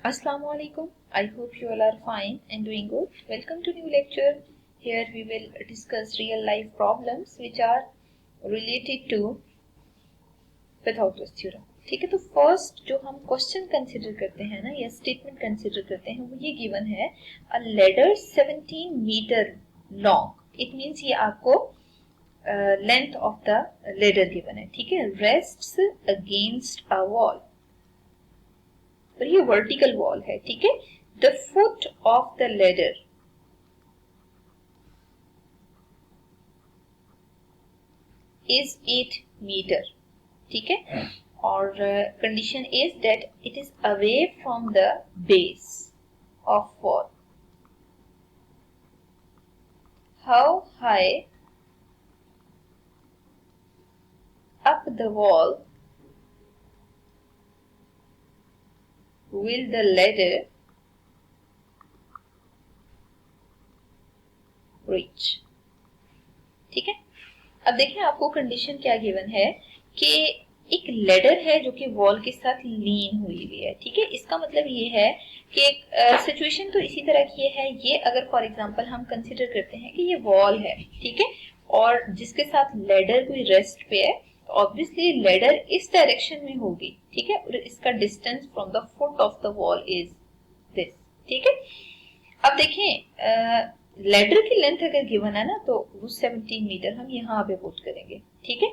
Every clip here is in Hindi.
Assalamu alaikum. I hope you all are fine and doing good. Welcome to new lecture. Here we will discuss real life problems which are related to Pythagoras theorem. ठीक है, तो फर्स्ट जो हम क्वेश्चन कंसिडर करते हैं ना या स्टेटमेंट कंसिडर करते हैं वो ये गिवन है a ladder 17 metre long. It means ये आपको length of the ladder given है. ठीक है, रेस्ट्स अगेंस्ट अ वॉल. और ये वर्टिकल वॉल है. ठीक है, the foot of the ladder is 8 metre. ठीक है, और condition is that it is away from the base of wall. How high up the wall will the ladder reach. ठीक है, अब देखें आपको कंडीशन क्या गिवन है कि एक लेडर है जो कि वॉल के साथ लीन हुई हुई है. ठीक है, इसका मतलब ये है कि सिचुएशन तो इसी तरह की है. ये अगर फॉर एग्जांपल हम कंसिडर करते हैं कि ये वॉल है. ठीक है, और जिसके साथ लेडर कोई रेस्ट पे है, ऑब्वियसली लेडर इस डायरेक्शन में होगी. ठीक है, और इसका distance from the foot of the wall is this. ठीक है, अब देखें लेडर की लेंथ अगर गिवन है ना तो वो 17 मीटर हम यहाँ पे पुट करेंगे. ठीक है,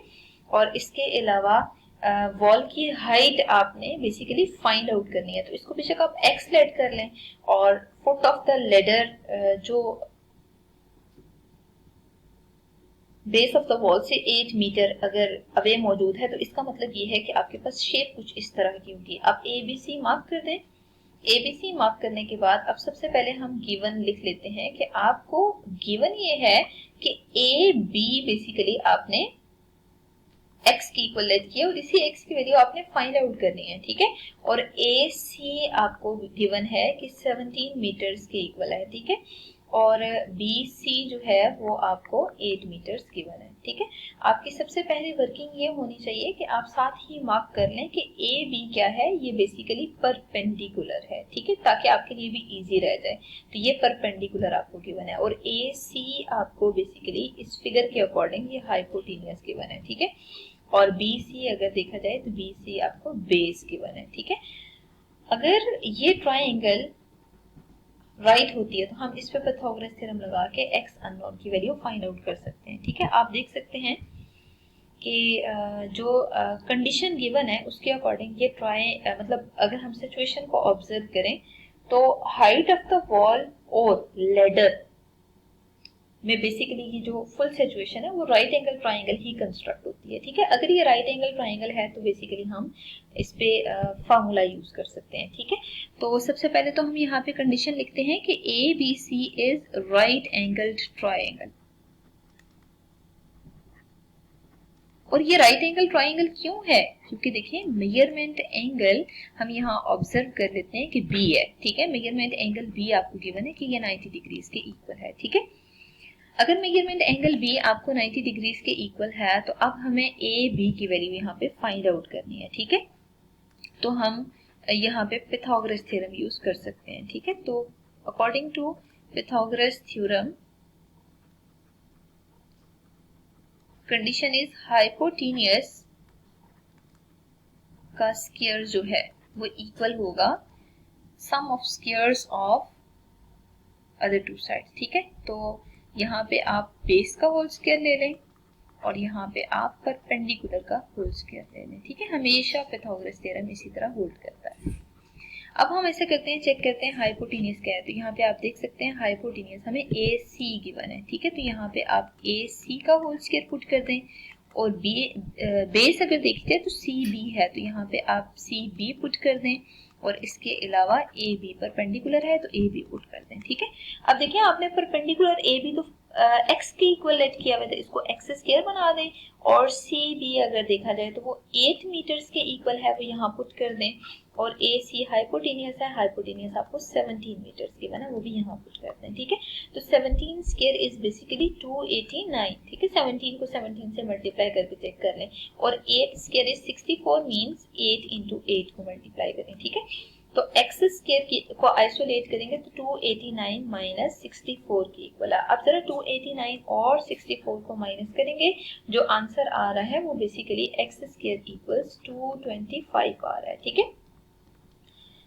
और इसके अलावा वॉल की हाइट आपने बेसिकली फाइंड आउट करनी है. तो इसको बेशक आप एक्स लेट कर लें और फुट ऑफ द लेडर जो बेस ऑफ द वॉल से 8 मीटर अगर अवे मौजूद है तो इसका मतलब ये है कि आपके पास शेप कुछ इस तरह की होगी. आप ए बी सी मार्क कर दें. ए बी सी मार्क करने के बाद अब सबसे पहले हम गिवन लिख लेते हैं कि आपको गिवन ये है कि ए बी बेसिकली आपने x की इक्वल लेट किया और इसी x की वैल्यू आपने फाइंड आउट करनी है. ठीक है, और ए सी आपको गिवन है कि 17 मीटर्स के इक्वल है. ठीक है, और बी सी जो है वो आपको 8 मीटर्स गिवन है. ठीक है, आपकी सबसे पहली वर्किंग ये होनी चाहिए कि आप साथ ही मार्क कर लें कि ए बी क्या है. ये बेसिकली परपेंडिकुलर है. ठीक है, ताकि आपके लिए भी इजी रह जाए. तो ये परपेंडिकुलर आपको गिवन है और ए सी आपको बेसिकली इस फिगर के अकॉर्डिंग ये हाइपोटेनियस गिवन है. ठीक है, और बी सी अगर देखा जाए तो बी सी आपको बेस गिवन है. ठीक है, अगर ये ट्राइंगल राइट होती है तो हम इस पे पाइथागोरस थ्योरम लगा के x अननोन की वैल्यू फाइंड आउट कर सकते हैं. ठीक है, आप देख सकते हैं कि जो कंडीशन गिवन है उसके अकॉर्डिंग ये मतलब अगर हम सिचुएशन को ऑब्जर्व करें तो हाइट ऑफ द वॉल और लेडर में बेसिकली ये जो फुल सिचुएशन है वो राइट एंगल ट्राइंगल ही कंस्ट्रक्ट होती है. ठीक है, अगर ये राइट एंगल ट्राइंगल है तो बेसिकली हम इस पे फार्मूला यूज कर सकते हैं. ठीक है, तो सबसे पहले तो हम यहाँ पे कंडीशन लिखते हैं कि A B C is right angled triangle. और ये राइट एंगल ट्राइंगल क्यों है? क्योंकि देखिए मेजरमेंट एंगल हम यहाँ ऑब्जर्व कर लेते हैं कि बी है. ठीक है, मेजरमेंट एंगल बी आपको गिवन है कि ये 90 डिग्रीज के इक्वल है. ठीक है, अगर मेजरमेंट एंगल बी आपको 90 डिग्रीज के इक्वल है तो अब हमें ए बी की वैल्यू यहाँ पे फाइंड आउट करनी है. ठीक है, तो हम यहाँ पे पाइथागोरस थ्योरम यूज कर सकते हैं. ठीक है, तो according to Pythagoras theorem condition is hypotenuse का स्क्वायर जो है वो इक्वल होगा sum of squares of other two sides. ठीक है, तो यहाँ पे आप बेस का होल स्क्वायर ले लें और यहाँ पे आप परपेंडिकुलर का होल स्क्वायर ले लें. ठीक है, हमेशा पाइथागोरस थ्योरम इसी तरह होल्ड करता है. अब हम ऐसे करते हैं, चेक करते हैं हाइपोटेनियस क्या है. तो यहाँ पे आप देख सकते हैं हाइपोटेनियस हमें ए सी गिवन है. ठीक है, तो यहाँ पे आप ए सी का होल स्क्वायर पुट कर दें और बेस अगर देखते हैं तो सी बी है तो यहाँ पे आप सी बी पुट कर दें और इसके अलावा ए बी परपेंडिकुलर है तो ए बी पुट कर दें. ठीक है, अब देखिए आपने परपेंडिकुलर ए बी तो एक्स के इक्वल लेट किया हुआ था, इसको एक्स स्क्वायर बना दें और सी बी अगर देखा जाए तो वो 8 मीटर्स के इक्वल है वो यहाँ पुट कर दें और ए सी हाइपोटेनियस है, हाइपोटेनियस आपको 17 मीटर्स की बना वो भी यहाँ पुट कर दें. ठीक है, तो 17 स्क्वायर इज बेसिकली 289. ठीक है, 17 को 17 से मल्टीप्लाई करके चेक कर लें और 8 स्क्वायर इज 64 मीन्स 8 इंटू 8 को मल्टीप्लाई करें. ठीक है, तो एक्स स्क्वायर को आइसोलेट करेंगे तो 289 माइनस 64 के इक्वल है। अब जरा 289 और 64 को माइनस करेंगे, जो आंसर आ रहा है वो बेसिकली एक्स स्क्वायर इक्वल्स 225 आ रहा है। ठीक है,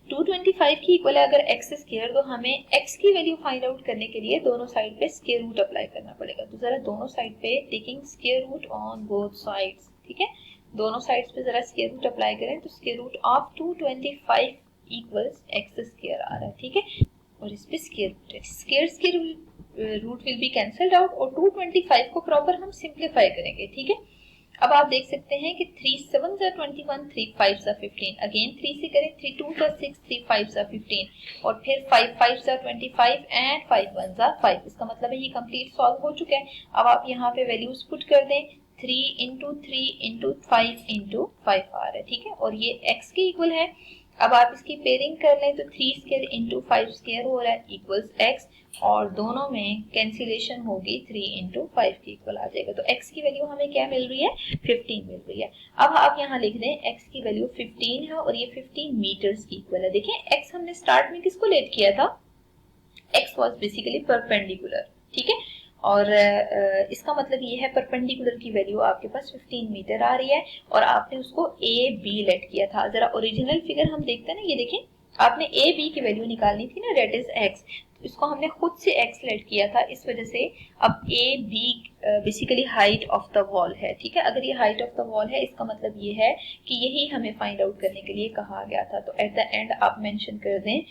225 की इक्वल है अगर एक्स स्क्वायर, तो हमें एक्स की वैल्यू फाइंड आउट करने के लिए दोनों साइड पे स्क्वायर रूट अप्लाई करना पड़ेगा। तो जरा दोनों साइड पे taking square root on both sides. ठीक है, दोनों साइड्स पे जरा स्क्वायर रूट अप्लाई करें तो square root of 225 equals x square आ रहा है। ठीक है, और इस पे स्क्वायर रूट है, square root will be cancelled out और 225 को प्रॉपर हम सिंप्लीफाई करेंगे। ठीक है, अब आप देख सकते हैं कि 3 7 जा 21, 3 5 जा 15, अगेन 3 से करें 3 2 जा 6, 3 5 जा 15 और फिर 5 5 जा 25 एंड 5 1 जा 5। इसका मतलब है ये कंप्लीट सॉल्व हो चुका है। अब आप यहाँ पे वैल्यूज पुट कर दें, 3 इंटू 3 इंटू 5 इंटू 5 आ रहा है। ठीक है, और ये x के इक्वल है। अब आप इसकी पेयरिंग कर लें तो 3 स्क्वायर इंटू 5 स्क्वायर हो रहा है इक्वल्स x, और दोनों में कैंसिलेशन होगी 3 इंटू 5 के इक्वल आ जाएगा। तो x की वैल्यू हमें क्या मिल रही है, 15 मिल रही है। अब आप यहाँ लिख दें x की वैल्यू 15 है और ये 15 मीटर्स की इक्वल है। देखिए x हमने स्टार्ट में किसको लेट किया था, x वाज बेसिकली परपेंडिकुलर। ठीक है, और इसका मतलब ये है परपेंडिकुलर की वैल्यू आपके पास 15 मीटर आ रही है और आपने उसको ए बी लेट किया था। जरा ओरिजिनल फिगर हम देखते हैं ना, ये देखें आपने ए बी की वैल्यू निकालनी थी ना, डेट इज एक्स, इसको हमने खुद से एक्स लेट किया था, इस वजह से अब A B basically height of the wall है। ठीक है, अगर ये हाइट ऑफ द वॉल है इसका मतलब ये है कि यही हमें फाइंड आउट करने के लिए कहा गया था। तो एट द एंड आप मेंशन कर दें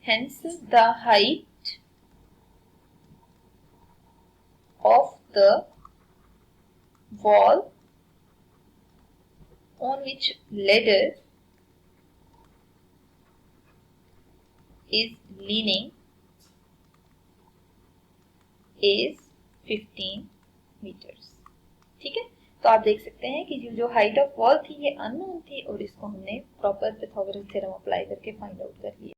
hence the height of the wall on which ladder is leaning is 15 meters। ठीक है, तो आप देख सकते हैं कि जो हाइट ऑफ वॉल थी ये अननोन थी और इसको हमने प्रॉपर पाइथागोरस थ्योरम अप्लाई करके फाइंड आउट कर लिया।